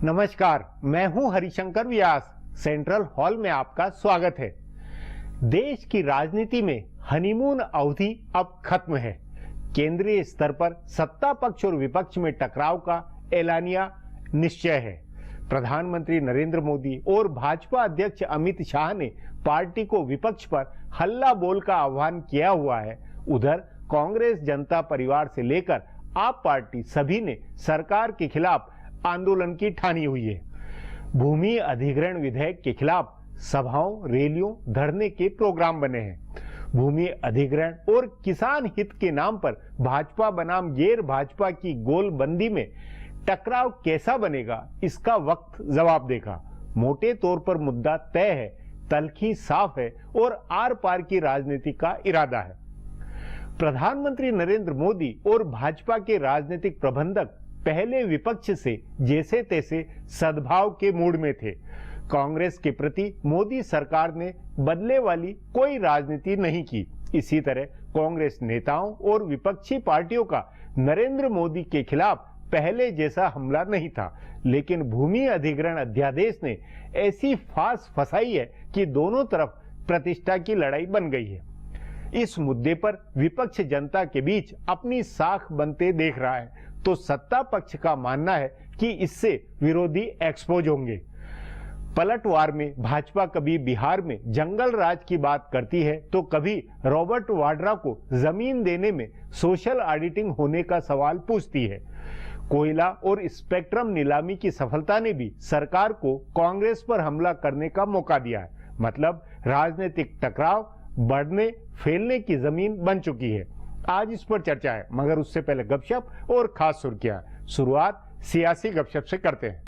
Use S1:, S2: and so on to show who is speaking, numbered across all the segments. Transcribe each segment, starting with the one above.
S1: नमस्कार, मैं हूं हरिशंकर व्यास। सेंट्रल हॉल में आपका स्वागत है। देश की राजनीति में हनीमून अवधि अब खत्म है। केंद्रीय स्तर पर सत्ता पक्ष और विपक्ष में टकराव का एलानिया निश्चय है। प्रधानमंत्री नरेंद्र मोदी और भाजपा अध्यक्ष अमित शाह ने पार्टी को विपक्ष पर हल्ला बोल का आह्वान किया हुआ है। उधर कांग्रेस, जनता परिवार से लेकर आप पार्टी सभी ने सरकार के खिलाफ आंदोलन की ठानी हुई है। भूमि अधिग्रहण विधेयक के खिलाफ सभाओं, रैलियों, धरने के प्रोग्राम बने हैं। भूमि अधिग्रहण और किसान हित के नाम पर भाजपा बनाम गैर भाजपा की गोलबंदी में टकराव कैसा बनेगा, इसका वक्त जवाब देगा। मोटे तौर पर मुद्दा तय है, तलखी साफ है और आर पार की राजनीति का इरादा है। प्रधानमंत्री नरेंद्र मोदी और भाजपा के राजनीतिक प्रबंधक पहले विपक्ष से जैसे तैसे सद्भाव के मूड में थे। कांग्रेस के प्रति मोदी सरकार ने बदले वाली कोई राजनीति नहीं की। इसी तरह कांग्रेस नेताओं और विपक्षी पार्टियों का नरेंद्र मोदी के खिलाफ पहले जैसा हमला नहीं था। लेकिन भूमि अधिग्रहण अध्यादेश ने ऐसी फांस फंसाई है कि दोनों तरफ प्रतिष्ठा की लड़ाई बन गई है। इस मुद्दे पर विपक्ष जनता के बीच अपनी साख बनते देख रहा है, तो सत्ता पक्ष का मानना है कि इससे विरोधी एक्सपोज होंगे। पलटवार में भाजपा कभी बिहार में जंगल राज की बात करती है, तो कभी रॉबर्ट वाड्रा को जमीन देने में सोशल ऑडिटिंग होने का सवाल पूछती है। कोयला और स्पेक्ट्रम नीलामी की सफलता ने भी सरकार को कांग्रेस पर हमला करने का मौका दिया है। मतलब राजनीतिक टकराव बढ़ने फैलने की जमीन बन चुकी है। आज इस पर चर्चा है, मगर उससे पहले गपशप और खास सुर्खियां। शुरुआत सियासी गपशप से करते हैं।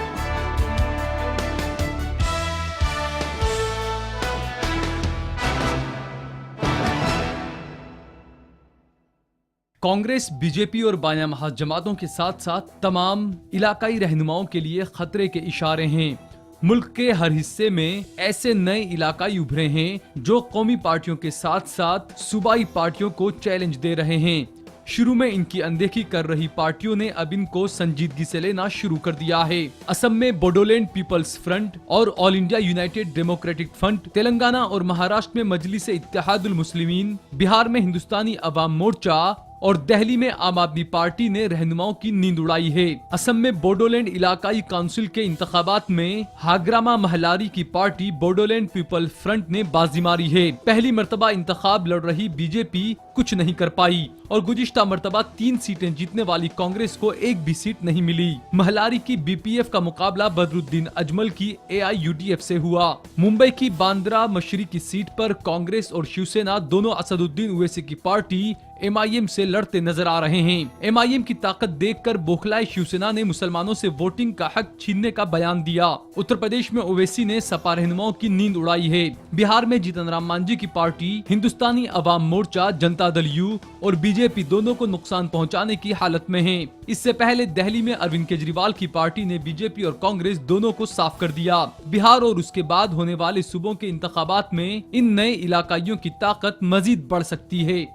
S2: कांग्रेस, बीजेपी और बायां महाजमातों के साथ साथ तमाम इलाकाई रहनुमाओं के लिए खतरे के इशारे हैं। मुल्क के हर हिस्से में ऐसे नए इलाकाई उभरे हैं जो कौमी पार्टियों के साथ साथ सूबाई पार्टियों को चैलेंज दे रहे हैं। शुरू में इनकी अनदेखी कर रही पार्टियों ने अब इनको संजीदगी से लेना शुरू कर दिया है। असम में बोडोलैंड पीपल्स फ्रंट और all India United democratic front, Telangana और महाराष्ट्र में मजलिस इत्तेहादुल मुस्लिमीन, बिहार में हिंदुस्तानी अवाम मोर्चा और दिल्ली में आम आदमी पार्टी ने रहनुमाओं की नींद उड़ाई है। असम में बोडोलैंड इलाकाई काउंसिल के इंतखाबात में हाग्रामा महलारी की पार्टी बोडोलैंड पीपल फ्रंट ने बाजी मारी है। पहली मर्तबा इंतखाब लड़ रही बीजेपी कुछ नहीं कर पाई और गुज़िश्ता मर्तबा 3 सीटें जीतने वाली कांग्रेस को एक भी सीट नहीं मिली। महलारी की बीपीएफ का मुकाबला बदरुद्दीन अजमल की एआईयूडीएफ से हुआ। मुंबई की बांद्रा मशरिकी सीट पर कांग्रेस और शिवसेना दोनों असदुद्दीन ओवैसी की पार्टी एमआईएम से लड़ते नजर आ रहे हैं। एमआईएम की ताकत देखकर बौखलाए शिवसेना ने मुसलमानों से वोटिंग का हक छीनने का बयान दिया। उत्तर प्रदेश में ओवैसी ने सपा रहनुमाओं की नींद उड़ाई है। बिहार में जीतन राम मांझी की पार्टी हिंदुस्तानी अवाम मोर्चा, जनता दल यू और बीजेपी दोनों को नुकसान पहुंचाने की हालत में है। इससे पहले दिल्ली में अरविंद केजरीवाल की पार्टी ने बीजेपी और कांग्रेस दोनों को साफ कर दिया। बिहार और उसके बाद होने वाले सूबों के इंतखाबात में इन नए इलाकाइयों की ताकत मजीद बढ़ सकती है।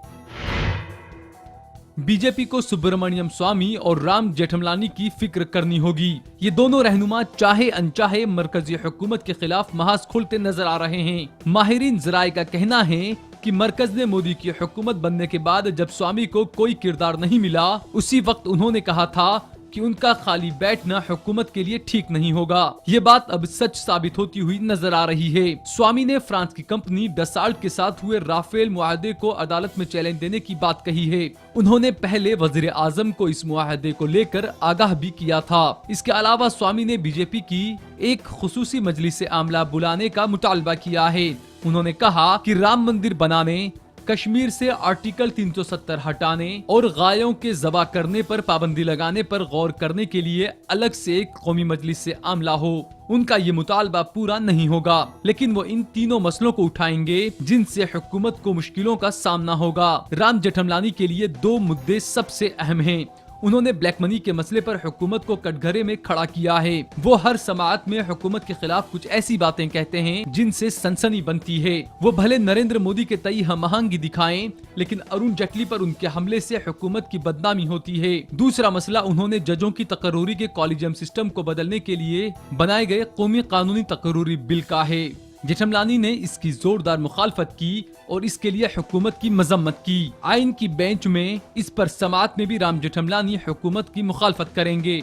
S2: बीजेपी को सुब्रमण्यम स्वामी और राम जेठमलानी की फिक्र करनी होगी। ये दोनों रहनुमा चाहे अनचाहे मरकजी हुकूमत के खिलाफ महाज खोलते नजर आ रहे हैं। माहिरीन ज़राए का कहना है कि मरकज ने मोदी की हुकूमत बनने के बाद जब स्वामी को कोई किरदार नहीं मिला, उसी वक्त उन्होंने कहा था कि उनका खाली बैठना हुकूमत के लिए ठीक नहीं होगा। ये बात अब सच साबित होती हुई नजर आ रही है। स्वामी ने फ्रांस की कंपनी डसाल्ट के साथ हुए राफेल मुआहदे को अदालत में चैलेंज देने की बात कही है। उन्होंने पहले वजीर आजम को इस मुआहदे को लेकर आगाह भी किया था। इसके अलावा स्वामी ने बीजेपी की एक खुसूसी मजलिस आमला बुलाने का मुतालबा किया है। उन्होंने कहा कि राम मंदिर बनाने, कश्मीर से आर्टिकल 370 हटाने और गायों के ज़बा करने पर पाबंदी लगाने पर गौर करने के लिए अलग से एक कौमी मजलिस से आमला हो। उनका ये मुतालबा पूरा नहीं होगा, लेकिन वो इन तीनों मसलों को उठाएंगे जिनसे हुकूमत को मुश्किलों का सामना होगा। राम जेठमलानी के लिए 2 मुद्दे सबसे अहम हैं। उन्होंने ब्लैक मनी के मसले पर हुकूमत को कटघरे में खड़ा किया है। वो हर समाअत में हुकूमत के खिलाफ कुछ ऐसी बातें कहते हैं जिनसे सनसनी बनती है। वो भले नरेंद्र मोदी के तई हमआहंगी दिखाएं, लेकिन अरुण जेटली पर उनके हमले से हुकूमत की बदनामी होती है। दूसरा मसला, उन्होंने जजों की तकर्रूरी के कॉलेजियम सिस्टम को बदलने के लिए बनाए गए कौमी कानूनी तकर्रूरी बिल का है। जेठमलानी ने इसकी जोरदार मुखालफत की और इसके लिए हुकूमत की मजम्मत की। आइन की बेंच में इस पर समाअत में भी राम जेठमलानी हुकूमत की मुखालफत करेंगे।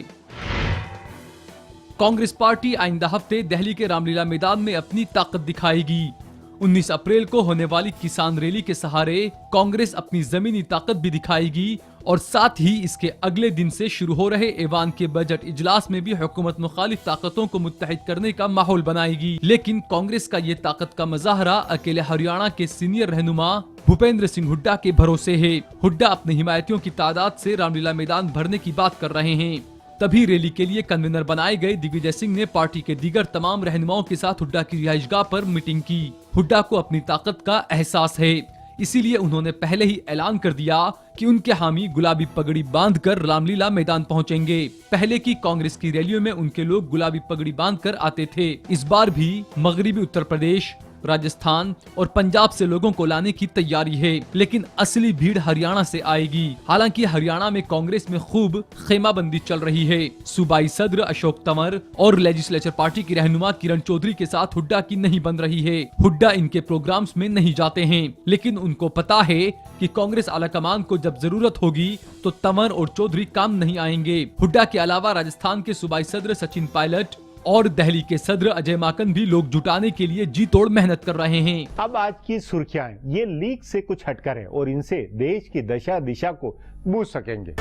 S2: कांग्रेस पार्टी आइंदा हफ्ते दिल्ली के रामलीला मैदान में अपनी ताकत दिखाएगी। 19 अप्रैल को होने वाली किसान रैली के सहारे कांग्रेस अपनी जमीनी ताकत भी दिखाएगी और साथ ही इसके अगले दिन से शुरू हो रहे ऐवान के बजट इजलास में भी हुकूमत मुखालिफ ताकतों को मुत्तहिद करने का माहौल बनाएगी। लेकिन कांग्रेस का ये ताकत का मुजाहरा अकेले हरियाणा के सीनियर रहनुमा भूपेंद्र सिंह हुड्डा के भरोसे है। हुड्डा अपने हिमायतियों की तादाद से रामलीला मैदान भरने की बात कर रहे हैं। तभी रैली के लिए कन्वीनर बनाए गए दिग्विजय सिंह ने पार्टी के दीगर तमाम रहनुमाओं के साथ हुड्डा की रिहाइशगाह पर मीटिंग की। हुड्डा को अपनी ताकत का एहसास है, इसीलिए उन्होंने पहले ही ऐलान कर दिया कि उनके हामी गुलाबी पगड़ी बांधकर रामलीला मैदान पहुंचेंगे। पहले की कांग्रेस की रैलियों में उनके लोग गुलाबी पगड़ी बांधकर आते थे। इस बार भी मगरिबी उत्तर प्रदेश, राजस्थान और पंजाब से लोगों को लाने की तैयारी है, लेकिन असली भीड़ हरियाणा से आएगी। हालांकि हरियाणा में कांग्रेस में खूब खेमाबंदी चल रही है। सूबाई सदर अशोक तंवर और लेजिस्लेचर पार्टी की रहनुमा किरण चौधरी के साथ हुड्डा की नहीं बन रही है। हुड्डा इनके प्रोग्राम्स में नहीं जाते हैं, लेकिन उनको पता है कि कांग्रेस आलाकमान को जब जरूरत होगी तो तंवर और चौधरी काम नहीं आएंगे। हुड्डा के अलावा राजस्थान के सूबाई सदर सचिन पायलट और दिल्ली के सदर अजय माकन भी लोग जुटाने के लिए जी तोड़ मेहनत कर रहे हैं।
S1: अब आज की सुर्खियां ये लीक से कुछ हटकर है और इनसे देश की दशा दिशा को बूझ सकेंगे।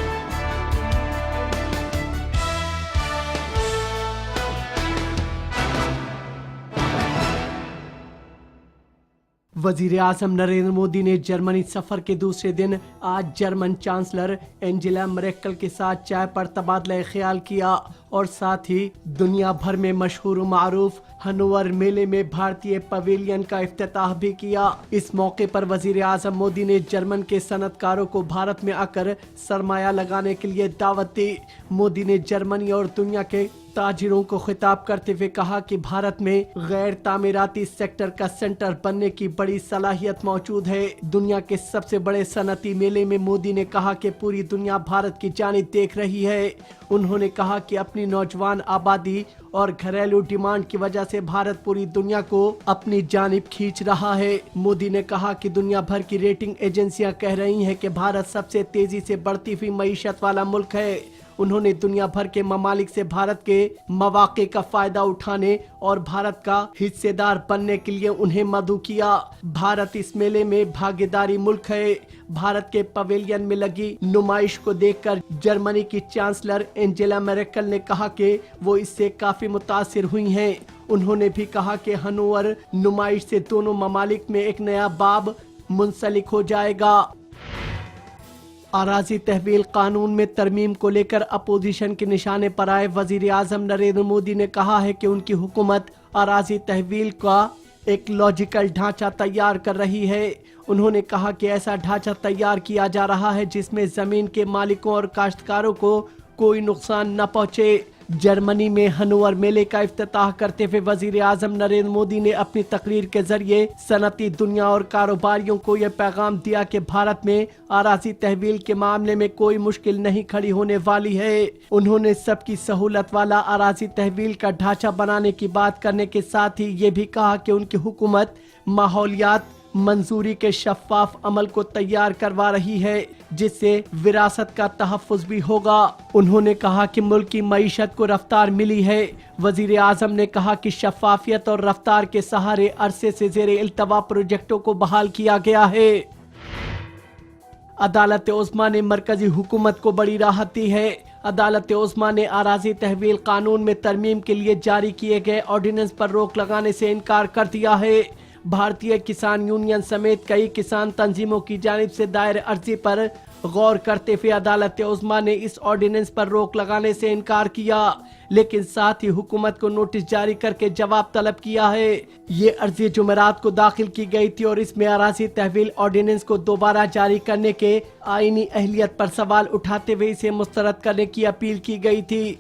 S3: वजीर आजम नरेंद्र मोदी ने जर्मनी सफर के दूसरे दिन आज जर्मन चांसलर एंजेला मर्केल के साथ चाय पर तबादला ख्याल किया और साथ ही दुनिया भर में मशहूर मारूफ हनोवर मेले में भारतीय पवेलियन का इफ्तिताह भी किया। इस मौके पर वजीर आजम मोदी ने जर्मन के सनतकारों को भारत में आकर सरमाया लगाने के लिए दावत दी। मोदी ने जर्मनी और दुनिया के ताजिरों को खिताब करते हुए कहा कि भारत में गैर तामीराती सेक्टर का सेंटर बनने की बड़ी सलाहियत मौजूद है। दुनिया के सबसे बड़े सनती मेले में मोदी ने कहा कि पूरी दुनिया भारत की जानिब देख रही है। उन्होंने कहा कि अपनी नौजवान आबादी और घरेलू डिमांड की वजह से भारत पूरी दुनिया को अपनी जानिब खींच रहा है। मोदी ने कहा कि दुनिया भर की रेटिंग एजेंसियां कह रही हैं कि भारत सबसे तेजी से बढ़ती हुई मईशत वाला मुल्क है। उन्होंने दुनिया भर के ममालिक से भारत के मौके का फायदा उठाने और भारत का हिस्सेदार बनने के लिए उन्हें मदऊ किया। भारत इस मेले में भागीदारी मुल्क है। भारत के पवेलियन में लगी नुमाइश को देखकर जर्मनी की चांसलर एंजेला मर्केल ने कहा कि वो इससे काफी मुतासिर हुई हैं। उन्होंने भी कहा कि हनोवर नुमाइश से दोनों ममालिक में एक नया बाब मुंसलिक हो जाएगा। अराजी तहवील कानून में तरमीम को लेकर अपोजिशन के निशाने पर आए वजीर आजम नरेंद्र मोदी ने कहा है कि उनकी हुकूमत अराजी तहवील का एक लॉजिकल ढांचा तैयार कर रही है। उन्होंने कहा कि ऐसा ढांचा तैयार किया जा रहा है जिसमें जमीन के मालिकों और काश्तकारों को कोई नुकसान न पहुंचे। जर्मनी में हनोवर मेले का इफ्तिताह करते हुए वजीर आजम नरेंद्र मोदी ने अपनी तकरीर के जरिए सनती दुनिया और कारोबारियों को यह पैगाम दिया कि भारत में अराजी तहवील के मामले में कोई मुश्किल नहीं खड़ी होने वाली है। उन्होंने सबकी सहूलत वाला अराजी तहवील का ढांचा बनाने की बात करने के साथ ही ये भी कहा कि उनकी हुकूमत माहौलियात मंजूरी के शफाफ अमल को तैयार करवा रही है जिससे विरासत का तहफ़्फ़ुज़ भी होगा। उन्होंने कहा कि मुल्क की मईशत को रफ्तार मिली है। वजीर आजम ने कहा कि शफाफियत और रफ्तार के सहारे अरसे से ज़ेरे इल्तवा प्रोजेक्टों को बहाल किया गया है। अदालत उज़्मा ने मरकजी हुकूमत को बड़ी राहत दी है। अदालत उज़्मा ने अराजी तहवील कानून में तरमीम के लिए जारी किए गए ऑर्डिनेंस पर रोक लगाने से इनकार कर दिया है। भारतीय किसान यूनियन समेत कई किसान तंजीमों की जानिब से दायर अर्जी पर गौर करते हुए अदालत उज़्मा ने इस ऑर्डिनेंस पर रोक लगाने से इनकार किया, लेकिन साथ ही हुकूमत को नोटिस जारी करके जवाब तलब किया है। ये अर्जी जुमेरात को दाखिल की गई थी और इसमें अराजी तहवील ऑर्डिनेंस को दोबारा जारी करने के आईनी अहलियत पर सवाल उठाते हुए इसे मुस्तरद करने की अपील की गई थी।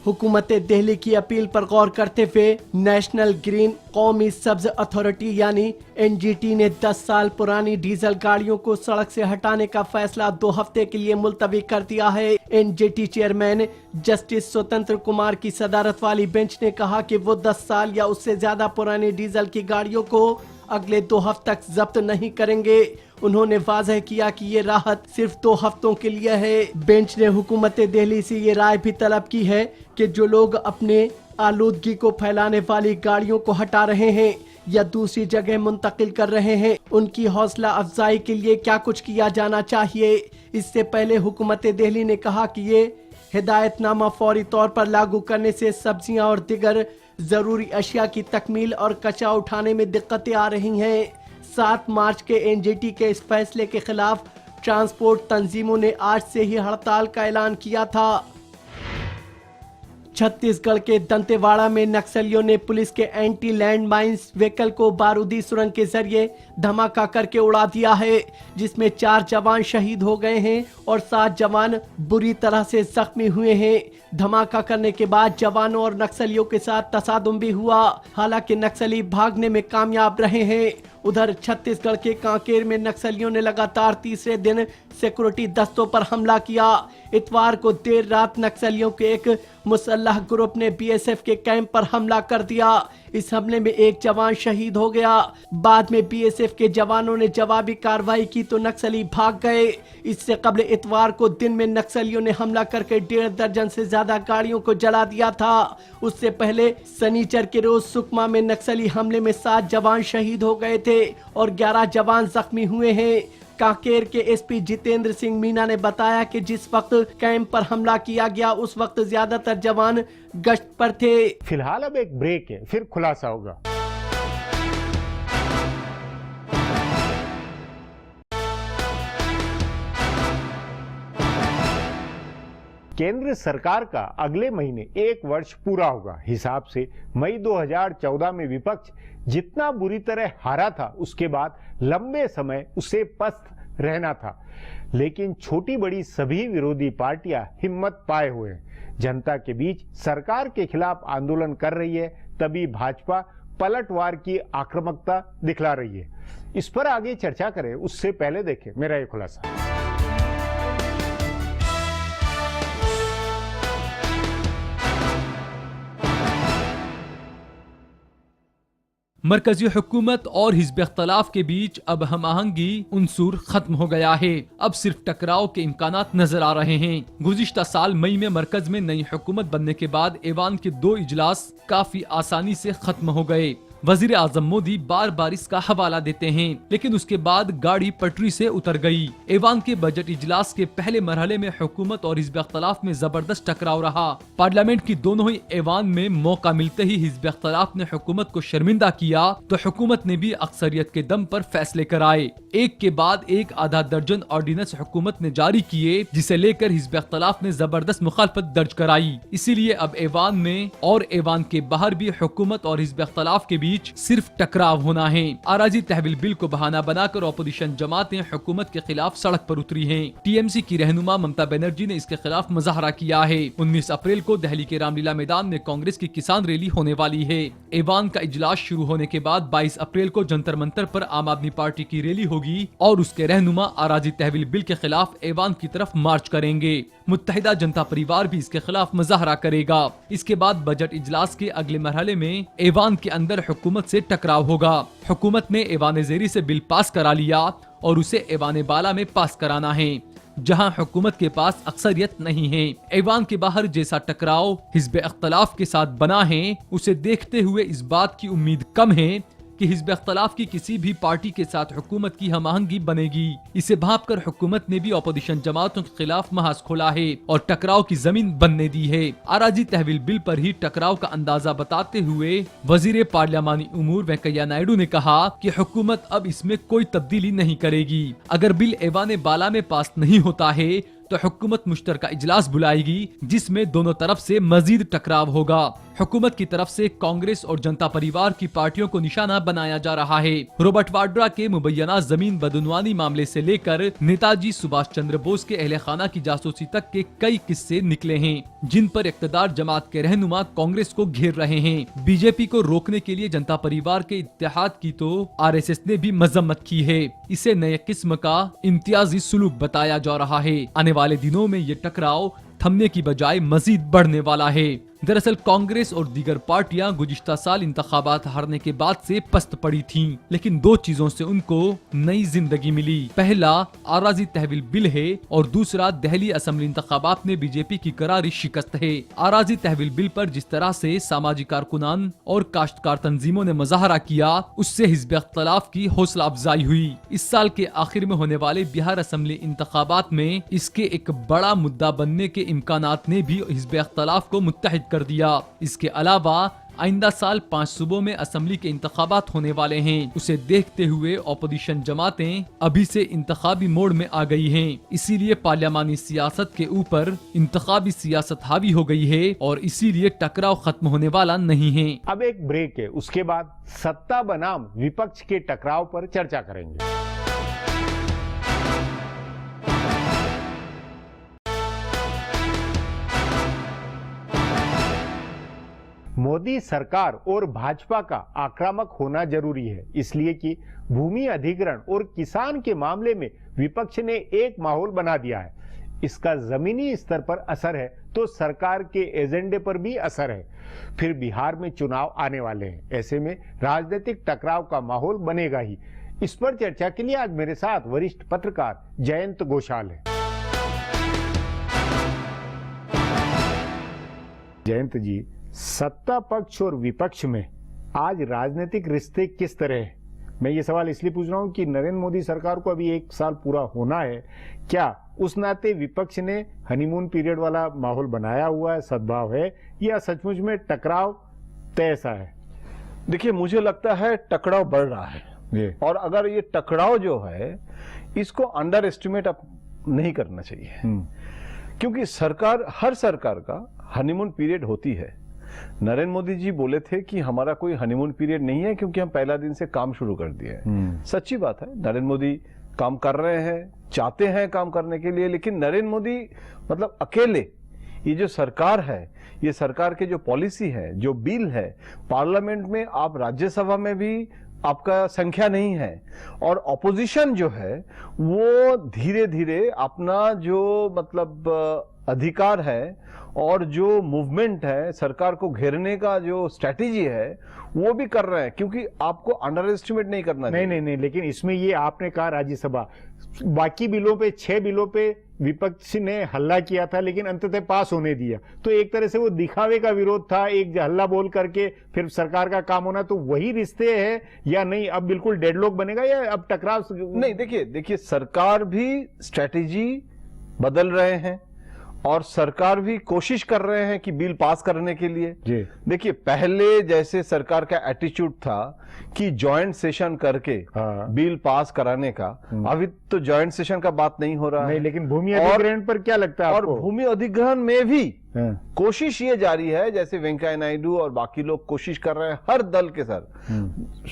S3: हुकूमत दिल्ली की अपील पर गौर करते हुए नेशनल ग्रीन कौमी सब्ज अथॉरिटी यानी एनजीटी ने 10 साल पुरानी डीजल गाड़ियों को सड़क से हटाने का फैसला 2 हफ्ते के लिए मुलतवी कर दिया है। एनजीटी चेयरमैन जस्टिस स्वतंत्र कुमार की सदारत वाली बेंच ने कहा कि वो 10 साल या उससे ज्यादा पुरानी डीजल की गाड़ियों को अगले 2 हफ्ते तक जब्त नहीं करेंगे। उन्होंने वाज़ह किया कि ये राहत सिर्फ 2 हफ्तों के लिए है। बेंच ने हुकूमत दिल्ली से ये राय भी तलब की है कि जो लोग अपने आलूदगी को फैलाने वाली गाड़ियों को हटा रहे हैं या दूसरी जगह मुंतकिल कर रहे हैं, उनकी हौसला अफजाई के लिए क्या कुछ किया जाना चाहिए। इससे पहले हुकूमत दिल्ली ने कहा कि ये हिदायतनामा फौरी तौर पर लागू करने से सब्जियां और दिगर जरूरी अशिया की तकमील और कचरा उठाने में दिक्कतें आ रही हैं। 7 मार्च के एनजीटी के इस फैसले के खिलाफ ट्रांसपोर्ट तंजीमों ने आज से ही हड़ताल का ऐलान किया था। छत्तीसगढ़ के दंतेवाड़ा में नक्सलियों ने पुलिस के एंटी लैंड माइंस व्हीकल को बारूदी सुरंग के जरिए धमाका करके उड़ा दिया है, जिसमें 4 जवान शहीद हो गए हैं और 7 जवान बुरी तरह से जख्मी हुए हैं। धमाका करने के बाद जवानों और नक्सलियों के साथ तसादुम भी हुआ, हालांकि नक्सली भागने में कामयाब रहे हैं। उधर छत्तीसगढ़ के कांकेर में नक्सलियों ने लगातार तीसरे दिन सिक्योरिटी दस्तों पर हमला किया। इतवार को देर रात नक्सलियों के एक मुसल्लह ग्रुप ने बीएसएफ के कैंप पर हमला कर दिया। इस हमले में 1 जवान शहीद हो गया। बाद में बीएसएफ के जवानों ने जवाबी कार्रवाई की तो नक्सली भाग गए। इससे कबल इतवार को दिन में नक्सलियों ने हमला करके 1.5 दर्जन से ज्यादा गाड़ियों को जला दिया था। उससे पहले शनिचर के रोज सुकमा में नक्सली हमले में 7 जवान शहीद हो गए थे और 11 जवान जख्मी हुए हैं। कांकेर के एसपी जितेंद्र सिंह मीना ने बताया कि जिस वक्त कैंप पर हमला किया गया उस वक्त ज्यादातर जवान गश्त पर थे।
S1: फिलहाल अब एक ब्रेक है, फिर खुलासा होगा। केंद्र सरकार का अगले महीने 1 वर्ष पूरा होगा। हिसाब से मई 2014 में विपक्ष जितना बुरी तरह हारा था, उसके बाद लंबे समय उसे पस्त रहना था। लेकिन छोटी बड़ी सभी विरोधी पार्टियां हिम्मत पाए हुए हैं, जनता के बीच सरकार के खिलाफ आंदोलन कर रही है। तभी भाजपा पलटवार की आक्रामकता दिखला रही है। इस पर आगे चर्चा करें उससे पहले देखें मेरा ये खुलासा।
S2: मरकजी हुकूमत और हिज़्ब इख्तलाफ के बीच अब हम आहंगी उनसूर खत्म हो गया है। अब सिर्फ टकराव के इम्कानात नजर आ रहे हैं। गुज़िश्ता साल मई में मरकज में नई हुकूमत बनने के बाद ऐवान के 2 इजलास काफी आसानी से खत्म हो गए। वजीर आजम मोदी बार बार इसका हवाला देते हैं, लेकिन उसके बाद गाड़ी पटरी से उतर गई। ऐवान के बजट इजलास के पहले मरहले में हुकूमत और हिज़्ब इख्तलाफ में जबरदस्त टकराव रहा। पार्लियामेंट की दोनों ही ऐवान में मौका मिलते ही हिज़्ब इख्तलाफ ने हुकूमत को शर्मिंदा किया तो हुकूमत ने भी अक्सरियत के दम पर फैसले कराए। एक के बाद एक आधा दर्जन ऑर्डिनेंस हुकूमत ने जारी किए, जिसे लेकर हिज़्ब इख्तलाफ ने जबरदस्त मुखालफत दर्ज कराई। इसीलिए अब ऐवान में और ऐवान के बाहर भी हुकूमत और हिज़्ब इख्तलाफ के बीच सिर्फ टकराव होना है। आराजी तहवील बिल को बहाना बनाकर ऑपोजिशन जमातें हुकूमत के खिलाफ सड़क पर उतरी हैं। टीएमसी की रहनुमा ममता बनर्जी ने इसके खिलाफ मुजाहरा किया है। 19 अप्रैल को दिल्ली के रामलीला मैदान में कांग्रेस की किसान रैली होने वाली है। ऐवान का इजलास शुरू होने के बाद 22 अप्रैल को जंतर मंतर पर आम आदमी पार्टी की रैली होगी और उसके रहनुमा आराजी तहवील बिल के खिलाफ ऐवान की तरफ मार्च करेंगे। मुत्तहिदा जनता परिवार भी इसके खिलाफ मुजाहरा करेगा। इसके बाद बजट इजलास के अगले मरहले में ऐवान के अंदर हुकूमत से टकराव होगा। हुकूमत ने ऐवान ज़ेरी से बिल पास करा लिया और उसे ऐवान बाला में पास कराना है, जहां हुकूमत के पास अक्सरियत नहीं है। ऐवान के बाहर जैसा टकराव हिज़्ब इख्तलाफ के साथ बना है, उसे देखते हुए इस बात की उम्मीद कम है कि कि हिज़्ब इख्तिलाफ की किसी भी पार्टी के साथ हुकूमत की हमआहंगी बनेगी। इसे भांपकर हुकूमत ने भी अपोजिशन जमातों के खिलाफ महाज खोला है और टकराव की जमीन बनने दी है। आराजी तहवील बिल पर ही टकराव का अंदाजा बताते हुए वजीर पार्लियामानी उमूर वेंकैया नायडू ने कहा कि हुकूमत अब इसमें कोई तब्दीली नहीं करेगी। अगर बिल ऐवान बाला में पास नहीं होता है तो हुकूमत मुश्तरका इजलास बुलाएगी जिसमें दोनों तरफ से मजीद टकराव होगा। हुकूमत की तरफ से कांग्रेस और जनता परिवार की पार्टियों को निशाना बनाया जा रहा है। रॉबर्ट वाड्रा के मुबैना जमीन बदनवानी मामले से लेकर नेताजी सुभाष चंद्र बोस के अहले खाना की जासूसी तक के कई किस्से निकले हैं जिन पर इक़्तिदार जमात के रहनुमा कांग्रेस को घेर रहे हैं। बीजेपी को रोकने के लिए जनता परिवार के इत्तेहाद की तो आरएसएस ने भी मजम्मत की है। इसे नए किस्म का इम्तियाजी सुलूक बताया जा रहा है। आने वाले दिनों में ये टकराव थमने की बजाय मजीद बढ़ने वाला है। दरअसल कांग्रेस और दीगर पार्टियां गुज़िश्ता साल इंतखाबात हारने के बाद से पस्त पड़ी थीं, लेकिन दो चीजों से उनको नई जिंदगी मिली। पहला आराजी तहवील बिल है और दूसरा दिल्ली असेंबली इंतखाबात में बीजेपी की करारी शिकस्त है। आराजी तहवील बिल पर जिस तरह से सामाजिक कारकुनान और काश्तकार तंजीमों ने मुजाहरा किया उससे हिज़्ब इख्तिलाफ की हौसला अफजाई हुई। इस साल के आखिर में होने वाले बिहार असेंबली इंतखाबात में इसके एक बड़ा मुद्दा बनने के इम्कानात ने भी हिज़्ब इख्तिलाफ को मुत्तहिद कर दिया। इसके अलावा आइंदा साल 5 सूबों में असेंबली के इंतखाबात होने वाले हैं। उसे देखते हुए अपोजिशन जमातें अभी से इंतखाबी मोड में आ गई हैं। इसीलिए पार्लियामानी सियासत के ऊपर इंतखाबी सियासत हावी हो गई है और इसीलिए टकराव खत्म होने वाला नहीं है।
S1: अब एक ब्रेक है, उसके बाद सत्ता बनाम विपक्ष के टकराव पर चर्चा करेंगे। मोदी सरकार और भाजपा का आक्रामक होना जरूरी है, इसलिए कि भूमि अधिग्रहण और किसान के मामले में विपक्ष ने एक माहौल बना दिया है। इसका जमीनी स्तर पर असर है तो सरकार के एजेंडे पर भी असर है। फिर बिहार में चुनाव आने वाले हैं, ऐसे में राजनीतिक टकराव का माहौल बनेगा ही। इस पर चर्चा के लिए आज मेरे साथ वरिष्ठ पत्रकार जयंत घोषाल है। जयंत जी, सत्ता पक्ष और विपक्ष में आज राजनीतिक रिश्ते किस तरह हैं? मैं ये सवाल इसलिए पूछ रहा हूं कि नरेंद्र मोदी सरकार को अभी 1 साल पूरा होना है। क्या उस नाते विपक्ष ने हनीमून पीरियड वाला माहौल बनाया हुआ है, सद्भाव है, या सचमुच में टकराव तय सा है?
S4: देखिए, मुझे लगता है टकराव बढ़ रहा है और अगर ये टकराव जो है इसको अंडर एस्टिमेट नहीं करना चाहिए, क्योंकि हर सरकार का हनीमून पीरियड होती है। नरेंद्र मोदी जी बोले थे कि हमारा कोई हनीमून पीरियड नहीं है क्योंकि हम पहला दिन से काम शुरू कर दिए हैं। सच्ची बात है, नरेंद्र मोदी काम कर रहे हैं, चाहते हैं काम करने के लिए, लेकिन नरेंद्र मोदी मतलब अकेले ये जो सरकार है, ये सरकार के जो पॉलिसी है, जो बिल है, पार्लियामेंट में आप राज्यसभा में भी आपका संख्या नहीं है और ऑपोजिशन जो है वो धीरे धीरे अपना जो मतलब अधिकार है और जो मूवमेंट है, सरकार को घेरने का जो स्ट्रैटेजी है वो भी कर रहे हैं, क्योंकि आपको अंडर एस्टिमेट नहीं करना चाहिए।
S1: नहीं, लेकिन इसमें ये आपने कहा राज्यसभा, बाकी बिलों पे 6 बिलों पे विपक्ष ने हल्ला किया था लेकिन अंततः पास होने दिया, तो एक तरह से वो दिखावे का विरोध था, एक हल्ला बोल करके फिर सरकार का काम होना। तो वही रिश्ते हैं या नहीं? अब बिल्कुल डेडलॉक बनेगा या अब टकराव?
S4: नहीं, देखिए सरकार भी स्ट्रैटेजी बदल रहे हैं और सरकार भी कोशिश कर रहे हैं कि बिल पास करने के लिए। देखिए, पहले जैसे सरकार का एटीट्यूड था कि जॉइंट सेशन करके बिल पास कराने का, अभी तो जॉइंट सेशन का बात नहीं हो रहा
S1: नहीं,
S4: है।
S1: लेकिन भूमि अधिग्रहण पर क्या लगता है आपको?
S4: और भूमि अधिग्रहण में भी कोशिश ये जारी है, जैसे वेंकैया नायडू और बाकी लोग कोशिश कर रहे हैं, हर दल के सर,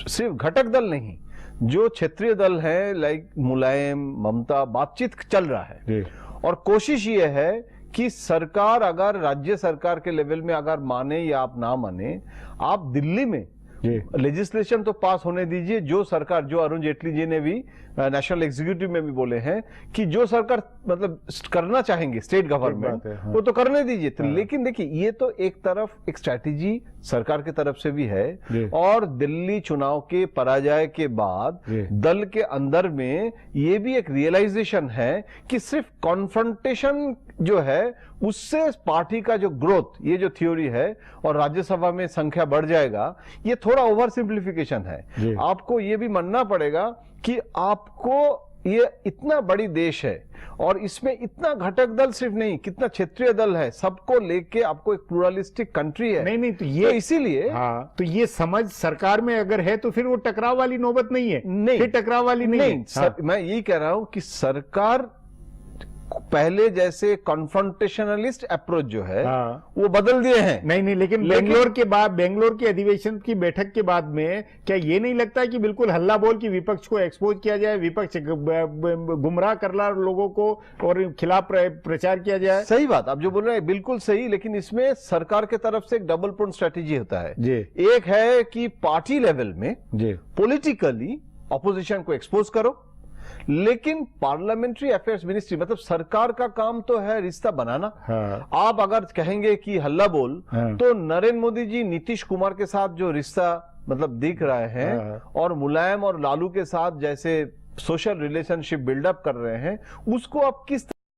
S4: सिर्फ घटक दल नहीं, जो क्षेत्रीय दल है लाइक मुलायम, ममता, बातचीत चल रहा है और कोशिश ये है कि सरकार अगर राज्य सरकार के लेवल में अगर माने या आप ना माने, आप दिल्ली में लेजिस्लेशन तो पास होने दीजिए। जो सरकार, जो अरुण जेटली जी ने भी नेशनल एग्जीक्यूटिव में भी बोले हैं कि जो सरकार मतलब करना चाहेंगे स्टेट गवर्नमेंट, वो तो करने दीजिए। लेकिन देखिए, ये तो एक तरफ एक स्ट्रैटेजी सरकार की तरफ से भी है और दिल्ली चुनाव के पराजय के बाद दल के अंदर में ये भी एक रियलाइजेशन है कि सिर्फ कॉन्फ्रंटेशन जो है उससे पार्टी का जो ग्रोथ, ये जो थ्योरी है और राज्यसभा में संख्या बढ़ जाएगा, ये थोड़ा ओवर सिंप्लीफिकेशन है। आपको ये भी मानना पड़ेगा कि आपको ये इतना बड़ी देश है और इसमें इतना घटक दल सिर्फ नहीं, कितना क्षेत्रीय दल है, सबको लेके आपको एक प्लूरलिस्टिक कंट्री है।
S1: नहीं तो ये
S4: तो इसीलिए
S1: हाँ, तो ये समझ सरकार में अगर है तो फिर वो टकराव वाली नौबत नहीं है।
S4: नहीं,
S1: फिर टकराव वाली नहीं है। हाँ।
S4: मैं यही कह रहा हूं कि सरकार पहले जैसे कॉन्फ्रंटेशनलिस्ट अप्रोच जो है वो बदल दिए हैं।
S1: नहीं, लेकिन बेंगलोर के अधिवेशन की बैठक के बाद में क्या ये नहीं लगता कि बिल्कुल हल्ला बोल कि विपक्ष को एक्सपोज किया जाए, विपक्ष गुमराह कर रहा लोगों को और खिलाफ प्रचार किया जाए?
S4: सही बात आप जो बोल रहे हैं बिल्कुल सही, लेकिन इसमें सरकार के तरफ से एक डबल पॉइंट स्ट्रेटेजी होता है। एक है कि पार्टी लेवल में पॉलिटिकली ऑपोजिशन को एक्सपोज करो, लेकिन पार्लियामेंट्री अफेयर्स मिनिस्ट्री मतलब सरकार का काम तो है रिश्ता बनाना। आप अगर कहेंगे कि हल्ला बोल, तो नरेंद्र मोदी जी नीतीश कुमार के साथ जो रिश्ता मतलब दिख रहे हैं और मुलायम और लालू के साथ जैसे सोशल रिलेशनशिप बिल्डअप कर रहे हैं, उसको आप किस